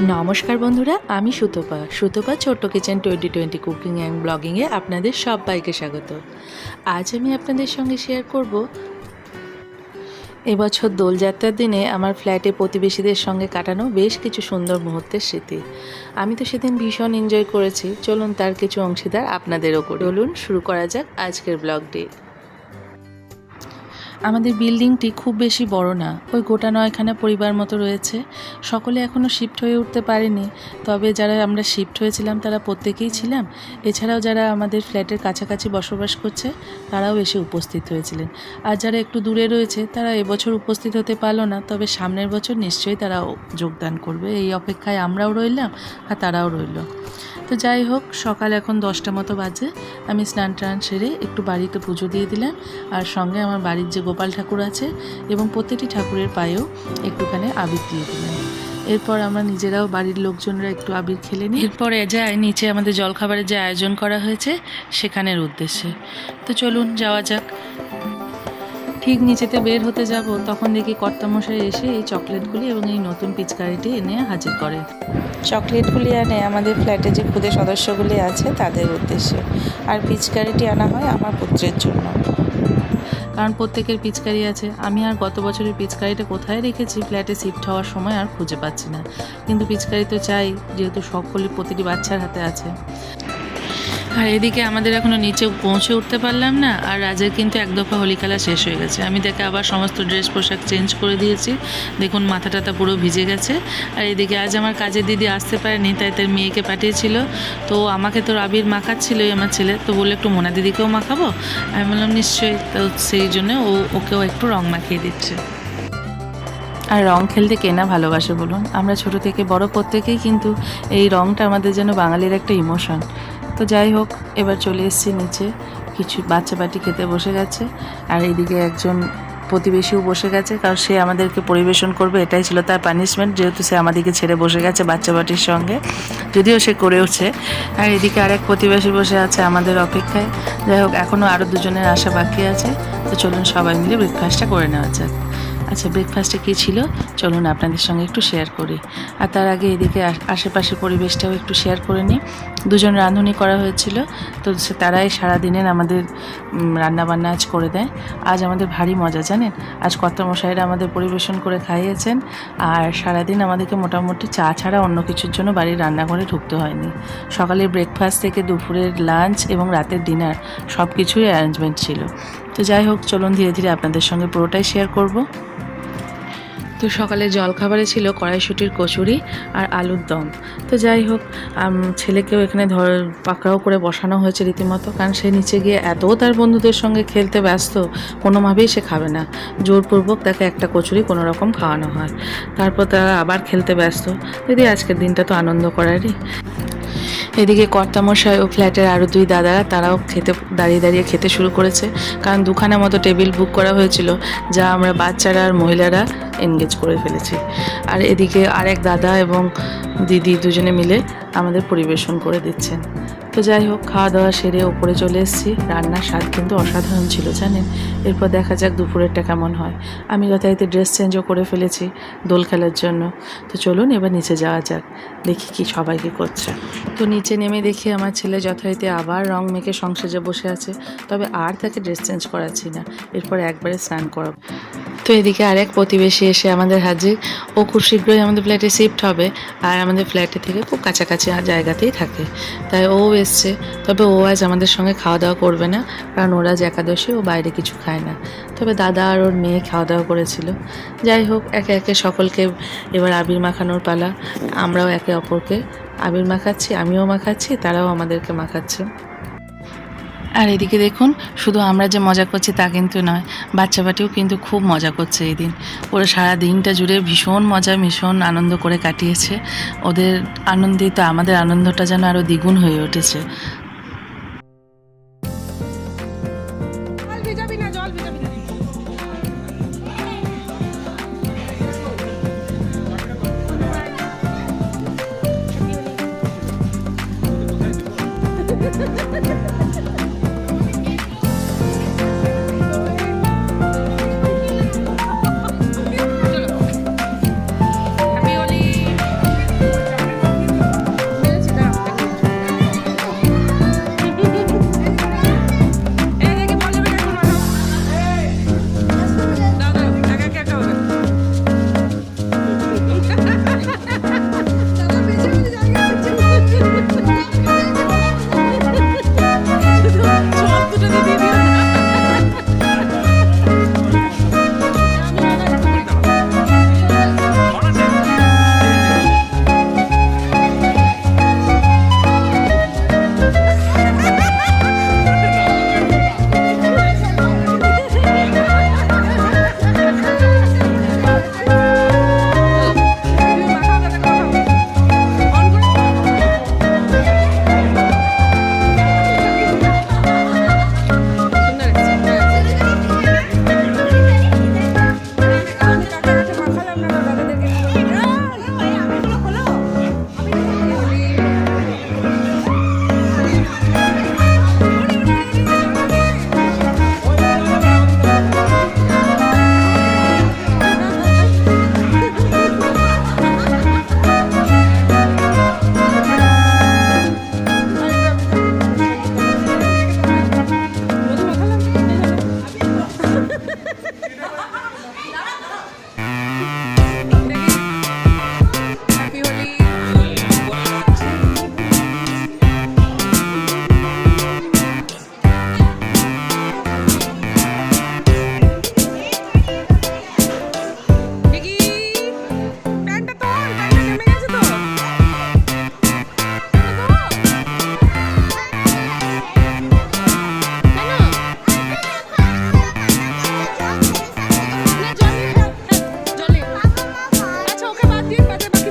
নমস্কার বন্ধুরা, আমি সুতপা ছোট্ট কিচেন 2020 কুকিং অ্যান্ড ব্লগিংয়ে আপনাদের সবাইকে স্বাগত। আজ আমি আপনাদের সঙ্গে শেয়ার করব এবছর দোলযাত্রার দিনে আমার ফ্ল্যাটে প্রতিবেশীদের সঙ্গে কাটানো বেশ কিছু সুন্দর মুহূর্তের স্মৃতি। আমি তো সেদিন ভীষণ এনজয় করেছি, চলুন তার কিছু অংশীদার আপনাদেরও করি। চলুন শুরু করা যাক আজকের ব্লগটি। আমাদের বিল্ডিংটি খুব বেশি বড় না, ওই গোটা 9খানা পরিবার মতো রয়েছে। সকলে এখনও শিফট হয়ে উঠতে পারেনি, তবে যারা আমরা শিফট হয়েছিলাম তারা প্রত্যেকেই ছিলাম। এছাড়াও যারা আমাদের ফ্ল্যাটের কাছাকাছি বসবাস করছে তারাও এসে উপস্থিত হয়েছিলেন। আর যারা একটু দূরে রয়েছে তারা এবছর উপস্থিত হতে পারলো না, তবে সামনের বছর নিশ্চয়ই তারা যোগদান করবে। এই অপেক্ষায় আমরাও রইলাম আর তারাও রইল। তো যাই হোক, সকাল এখন 10টা মতো বাজে। আমি স্নান টান সেরে একটু বাড়িতে পুজো দিয়ে দিলাম, আর সঙ্গে আমার বাড়ির যে গোপাল ঠাকুর আছে এবং প্রতিটি ঠাকুরের পায়েও একটুখানি আবির দিয়ে দিলাম। এরপর আমরা নিজেরাও বাড়ির লোকজনরা একটু আবির খেলে নিই। এরপরে যাই নিচে আমাদের জলখাবারের যে আয়োজন করা হয়েছে সেখানের উদ্দেশ্যে। তো চলুন যাওয়া যাক। ঠিক নিচেতে বের হতে যাব তখন দেখি কর্তামশাই এসে এই চকলেটগুলি এবং এই নতুন পিচকারিটি এনে হাজির করে। চকলেটগুলি আনে আমাদের ফ্ল্যাটে যে ক্ষুদে সদস্যগুলি আছে তাদের উদ্দেশ্যে, আর পিচকারিটি আনা হয় আমার পুত্রের জন্য, কারণ প্রত্যেকের পিচকারি আছে। আমি আর গত বছরের পিচকারিটা কোথায় রেখেছি ফ্ল্যাটে শিফট হওয়ার সময় আর খুঁজে পাচ্ছি না, কিন্তু পিচকারি তো চাই, যেহেতু সকলে প্রতিটি বাচ্চার হাতে আছে। আর এদিকে আমাদের এখনও নিচে পৌঁছে উঠতে পারলাম না, আর রাজের কিন্তু এক দফা হোলি খেলা শেষ হয়ে গেছে। আমি দেখে আবার সমস্ত ড্রেস পোশাক চেঞ্জ করে দিয়েছি, দেখুন মাথা টাথা পুরো ভিজে গেছে। আর এদিকে আজ আমার কাজের দিদি আসতে পারেনি, তাই তার মেয়েকে পাঠিয়েছিল। তো আমাকে তো আবির মাখাচ্ছিলই আমার ছেলে, তো বললো একটু মোনা দিদিকেও মাখাবো। আমি বললাম নিশ্চয়ই, তো সেই জন্য ওকেও একটু রং মাখিয়ে দিচ্ছে। আর রং খেলতে কেনা ভালোবাসে বলুন, আমরা ছোট থেকে বড় প্রত্যেকেই কিন্তু এই রংটা আমাদের যেন বাঙালির একটা ইমোশন। তো যাই হোক, এবার চলে এসেছি নিচে, কিছু বাচ্চা বাটি খেতে বসে গেছে। আর এইদিকে একজন প্রতিবেশীও বসে গেছে, কারণ সে আমাদেরকে পরিবেশন করবে, এটাই ছিল তার পানিশমেন্ট, যেহেতু সে আমাদেরকে ছেড়ে বসে গেছে বাচ্চা বাটির সঙ্গে, যদিও সে করেওছে। আর এদিকে আরেক প্রতিবেশী বসে আছে আমাদের অপেক্ষায়। যাই হোক, এখনও আরও দুজনের আসা বাকি আছে। তো চলুন সবাই মিলে ব্রেকফাস্টটা করে নেওয়া যাক। আচ্ছা, ব্রেকফাস্টে কী ছিল চলুন আপনাদের সঙ্গে একটু শেয়ার করি। আর তার আগে এদিকে আশেপাশের পরিবেশটাও একটু শেয়ার করে নিই। দুজন রাঁধুনি করা হয়েছিল, তো তারাই সারাদিনের আমাদের রান্নাবান্না আজ করে দেয়। আজ আমাদের ভারী মজা জানেন, আজ কর্তামশাইরা আমাদের পরিবেশন করে খাইয়েছেন। আর সারাদিন আমাদেরকে মোটামুটি চা ছাড়া অন্য কিছুর জন্য বাড়ির রান্নাঘরে ঢুকতে হয়নি। সকালের ব্রেকফাস্ট থেকে দুপুরের লাঞ্চ এবং রাতের ডিনার সব কিছুই অ্যারেঞ্জমেন্ট ছিল। তো যাই হোক, চলুন ধীরে ধীরে আপনাদের সঙ্গে পুরোটাই শেয়ার করব। তো সকালে জলখাবারে ছিল কড়াইশুঁটির কচুরি আর আলুর দম। তো যাই হোক, ছেলেকেও এখানে পাকড়াও করে বসানো হয়েছে রীতিমতো, কারণ সে নিচে গিয়ে এত তার বন্ধুদের সঙ্গে খেলতে ব্যস্ত, কোনোভাবেই সে খাবে না। জোরপূর্বক তাকে একটা কচুরি কোনো রকম খাওয়ানো হয়, তারপর তারা আবার খেলতে ব্যস্ত। যদি আজকের দিনটা তো আনন্দ করারই। এদিকে কর্তামশাই ও ফ্ল্যাটের আরও দুই দাদারা তারাও দাঁড়িয়ে দাঁড়িয়ে খেতে শুরু করেছে, কারণ দুখানা মতো টেবিল বুক করা হয়েছিল, যা আমরা বাচ্চারা আর মহিলারা এনগেজ করে ফেলেছি। আর এদিকে আরেক দাদা এবং দিদি দুজনে মিলে আমাদের পরিবেশন করে দিচ্ছেন। তো যাই হোক, খাওয়া দাওয়া সেরে ওপরে চলে এসেছি। রান্নার স্বাদ কিন্তু অসাধারণ ছিল জানেন। এরপর দেখা যাক দুপুরেরটা কেমন হয়। আমি যথারীতি ড্রেস চেঞ্জও করে ফেলেছি দোল খেলার জন্য। তো চলুন এবার নিচে যাওয়া যাক, দেখি কি সবাই কী করছে। তো নিচে নেমে দেখি আমার ছেলে যথারীতি আবার রং মেখে সংসেজে বসে আছে, তবে আর তাকে ড্রেস চেঞ্জ করাচ্ছি না, এরপর একবারে স্নান করাবো। তো এদিকে আরেক প্রতিবেশী এসে আমাদের হাজির। ও খুব শীঘ্রই আমাদের ফ্ল্যাটে শিফট হবে, আর আমাদের ফ্ল্যাটে থেকে খুব কাছাকাছি জায়গাতেই থাকে, তাই ও এসছে। তবে ও আজ আমাদের সঙ্গে খাওয়া দাওয়া করবে না, কারণ ওরা আজ একাদশী, ও বাইরে কিছু খায় না। তবে দাদা আর ওর মেয়ে খাওয়া দাওয়া করেছিল। যাই হোক, একে একে সকলকে এবার আবির মাখানোর পালা। আমরাও একে অপরকে আবির মাখাচ্ছি, আমিও মাখাচ্ছি, তারাও আমাদেরকে মাখাচ্ছে। আর এদিকে দেখুন, শুধু আমরা যে মজা করছি তা কিন্তু নয়, বাচ্চা বাটিও কিন্তু খুব মজা করছে এই দিন। ওরা সারা দিনটা জুড়ে ভীষণ মজা, ভীষণ আনন্দ করে কাটিয়েছে। ওদের আনন্দিত আমাদের আনন্দটা যেন আরও দ্বিগুণ হয়ে উঠেছে।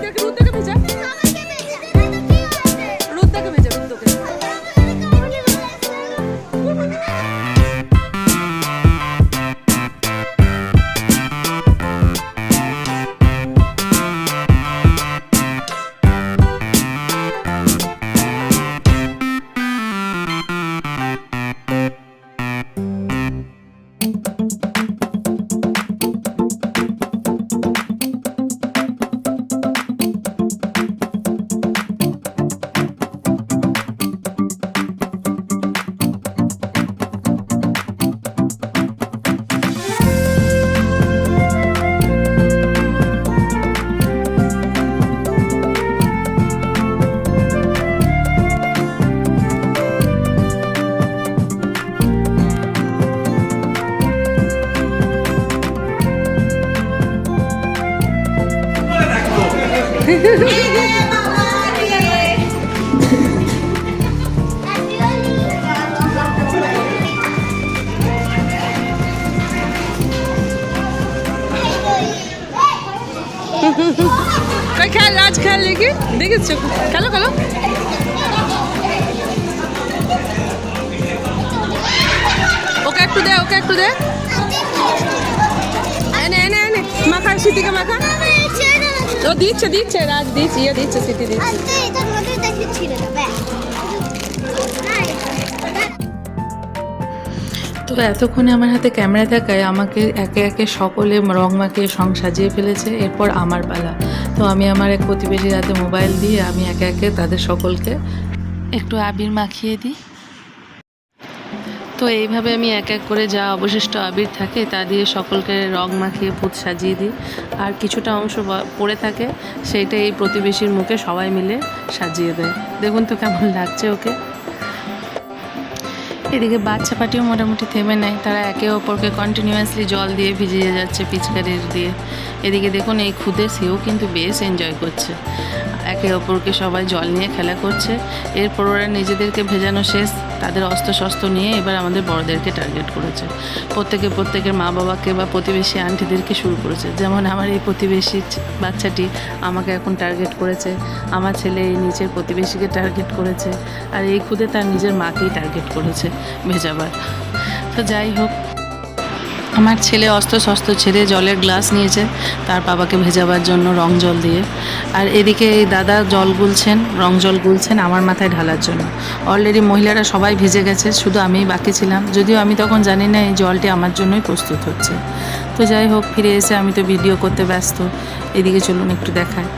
দেখে রুদ্রকে ভেজা, রুদ্রকে ভেজা, রুদ্রকে। খেল আজ খেল দেখি দেখেছো, খেলো খেলো। ওকে একটু দে, ওকে একটু দে। এনে এনে এনে মাখা, সিটিকে মাখা। ও দিচ্ছে দিচ্ছে, রাজ দিচ্ছে, ইয়ে দিচ্ছে, সিটি দিচ্ছে। তো এতক্ষণে আমার হাতে ক্যামেরা থাকায় আমাকে একে একে সকলে রং মাখিয়ে সাজিয়ে ফেলেছে। এরপর আমার পালা। তো আমি আমার এক প্রতিবেশীর হাতে মোবাইল দিয়ে আমি একে একে তাদের সকলকে একটু আবির মাখিয়ে দিই। তো এইভাবে আমি এক এক করে যা অবশিষ্ট আবির থাকে তা দিয়ে সকলকে রং মাখিয়ে পুঁত সাজিয়ে দিই। আর কিছুটা অংশ পড়ে থাকে, সেইটা এই প্রতিবেশীর মুখে সবাই মিলে সাজিয়ে দেয়। দেখুন তো কেমন লাগছে ওকে। এদিকে বাচ্চা পাটিও মোটামুটি থেমে নেয়, তারা একে অপরকে কন্টিনিউয়াসলি জল দিয়ে ভিজিয়ে যাচ্ছে পিচকারির দিয়ে। এদিকে দেখুন এই খুদে সেও কিন্তু বেশ এনজয় করছে, একে অপরকে সবাই জল নিয়ে খেলা করছে। এরপর ওরা নিজেদেরকে ভেজানো শেষ, তাদের অস্ত্র শস্ত্র নিয়ে এবার আমাদের বড়দেরকে টার্গেট করেছে। প্রত্যেকের মা বাবাকে বা প্রতিবেশী আন্টিদেরকে শুরু করেছে। যেমন আমার এই প্রতিবেশী বাচ্চাটি আমাকে এখন টার্গেট করেছে, আমার ছেলে এই নিচের প্রতিবেশীকে টার্গেট করেছে, আর এই খুদে তার নিজের মাকেই টার্গেট করেছে ভেজাবার। তো যাই হোক, আমার ছেলে অস্ত্র শস্ত্র ছেড়ে জলের গ্লাস নিয়েছে তার বাবাকে ভেজাবার জন্য রং জল দিয়ে। আর এদিকে এই দাদা জল গুলছেন, রং জল গুলছেন আমার মাথায় ঢালার জন্য। অলরেডি মহিলারা সবাই ভিজে গেছে, শুধু আমিই বাকি ছিলাম, যদিও আমি তখন জানি না এই জলটি আমার জন্যই প্রস্তুত হচ্ছে। তো যাই হোক, ফিরে এসে আমি তো ভিডিও করতে ব্যস্ত। এদিকে চলুন একটু দেখায়।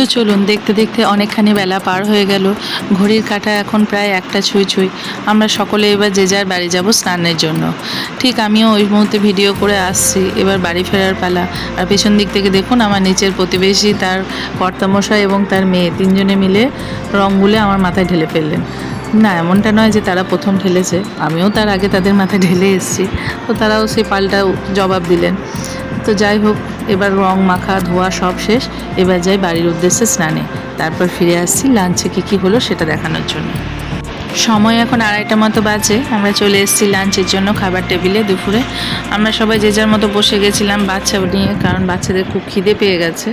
তো চলুন, দেখতে দেখতে অনেকখানি বেলা পার হয়ে গেল। ঘড়ির কাঁটা এখন প্রায় 1টা ছুঁই ছুঁই। আমরা সকলে এবার যে যার বাড়ি যাব স্নানের জন্য। ঠিক আমিও ওই মুহূর্তে ভিডিও করে আসছি, এবার বাড়ি ফেরার পালা। আর পেছন দিক থেকে দেখুন আমার নিচের প্রতিবেশী, তার কর্তামশাই এবং তার মেয়ে 3জনে মিলে রং গুলে আমার মাথায় ঢেলে ফেললেন। না, এমনটা নয় যে তারা প্রথম ঢেলেছে, আমিও তার আগে তাদের মাথায় ঢেলে এসেছি, তো তারাও সেই পাল্টা জবাব দিলেন। তো যাই হোক, এবার রং মাখা ধোয়া সব শেষ, এবার যাই বাড়ির উদ্দেশ্যে স্নানে। তারপর ফিরে আসছি লাঞ্চে কী হলো সেটা দেখানোর জন্য। সময় এখন 2:30 মতো বাজে। আমরা চলে এসেছি লাঞ্চের জন্য খাবার টেবিলে। দুপুরে আমরা সবাই যে যার মতো বসে গেছিলাম বাচ্চা নিয়ে, কারণ বাচ্চাদের খুব খিদে পেয়ে গেছে।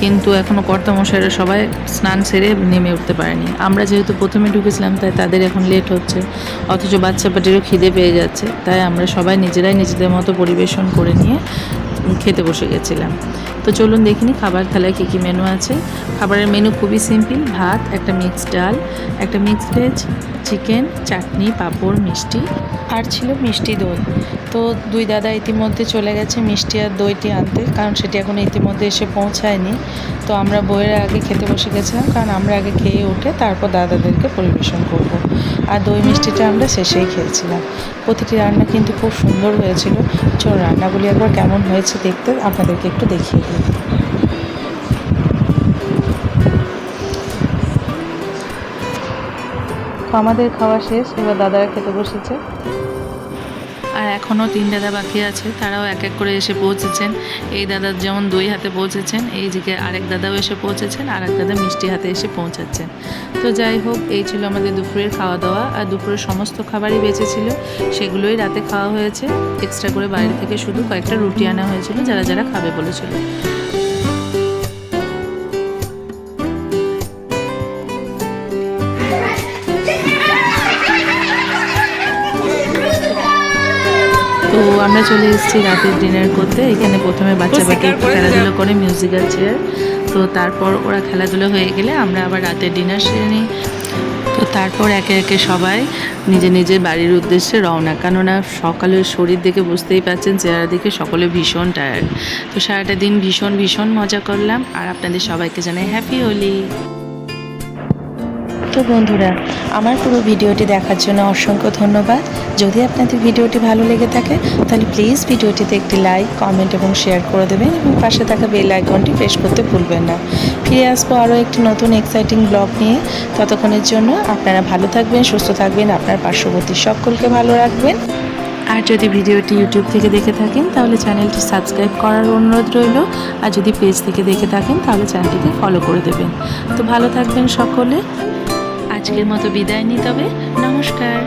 কিন্তু এখনও কর্তামশাইরা সবাই স্নান সেরে নেমে উঠতে পারেনি। আমরা যেহেতু প্রথমে ঢুকেছিলাম তাই তাদের এখন লেট হচ্ছে, অথচ বাচ্চা পাটিরও খিদে পেয়ে যাচ্ছে। তাই আমরা সবাই নিজেরাই নিজেদের মতো পরিবেশন করে নিয়ে খেতে বসে গেছিলাম। তো চলুন দেখিনি খাবার থালায় কী কী মেনু আছে। খাবারের মেনু খুবই সিম্পল: ভাত, একটা মিক্সড ডাল, একটা মিক্সড ভেজ, চিকেন, চাটনি, পাঁপড়, মিষ্টি, আর ছিল মিষ্টি দই। তো দুই দাদা ইতিমধ্যে চলে গেছে মিষ্টি আর দইটি আনতে, কারণ সেটি এখন ইতিমধ্যে এসে পৌঁছায়নি। তো আমরা বইয়ের আগে খেতে বসে গেছিলাম, কারণ আমরা আগে খেয়ে উঠে তারপর দাদাদেরকে পরিবেশন করব। আর দই মিষ্টিটা আমরা শেষেই খেয়েছিলাম। প্রতিটি রান্না কিন্তু খুব সুন্দর হয়েছিল। চলুন রান্নাগুলি একবার কেমন হয়েছে দেখতে আপনাদেরকে একটু দেখিয়ে দিই। আমাদের খাওয়া শেষ, এবার দাদারা খেতে বসেছে। আর এখনও 3 দাদা বাকি আছে, তারাও এক এক করে এসে পৌঁছেছেন। এই দাদা যেমন দই হাতে পৌঁছেছেন, এই দিকে আরেক দাদাও এসে পৌঁছেছেন, আর এক দাদা মিষ্টি হাতে এসে পৌঁছাচ্ছেন। তো যাই হোক, এই ছিল আমাদের দুপুরের খাওয়া দাওয়া। আর দুপুরের সমস্ত খাবারই বেঁচেছিল, সেগুলোই রাতে খাওয়া হয়েছে। এক্সট্রা করে বাইরে থেকে শুধু কয়েকটা রুটি আনা হয়েছিল যারা যারা খাবে বলেছিল। তো আমরা চলে এসেছি রাতের ডিনার করতে। এখানে প্রথমে বাচ্চারা একটু খেলাধুলো করে মিউজিক্যাল চেয়ার, তো তারপর ওরা খেলাধুলো হয়ে গেলে আমরা আবার রাতের ডিনার সেরে নিই। তো তারপর একে একে সবাই নিজের নিজের বাড়ির উদ্দেশ্যে রওনা, কেননা সকালের শরীর দেখে বুঝতেই পারছেন, চেহারা দেখে সকলে ভীষণ টায়ার্ড। তো সারাটা দিন ভীষণ ভীষণ মজা করলাম, আর আপনাদের সবাইকে জানাই হ্যাপি হোলি। তো বন্ধুরা, আমার পুরো ভিডিওটি দেখার জন্য অসংখ্য ধন্যবাদ। যদি আপনাদের ভিডিওটি ভালো লেগে থাকে তাহলে প্লিজ ভিডিওটিতে একটি লাইক, কমেন্ট এবং শেয়ার করে দেবেন, এবং পাশে থাকা বেল আইকনটি প্রেস করতে ভুলবেন না। ফিরে আসবো আরও একটি নতুন এক্সাইটিং ব্লগ নিয়ে। ততক্ষণের জন্য আপনারা ভালো থাকবেন, সুস্থ থাকবেন, আপনার পার্শ্ববর্তী সকলকে ভালো রাখবেন। আর যদি ভিডিওটি ইউটিউব থেকে দেখে থাকেন তাহলে চ্যানেলটি সাবস্ক্রাইব করার অনুরোধ রইল, আর যদি পেজ থেকে দেখে থাকেন তাহলে চ্যানেলটিকে ফলো করে দেবেন। তো ভালো থাকবেন সকলে। আজকের মতো বিদায় নিই, তবে নমস্কার।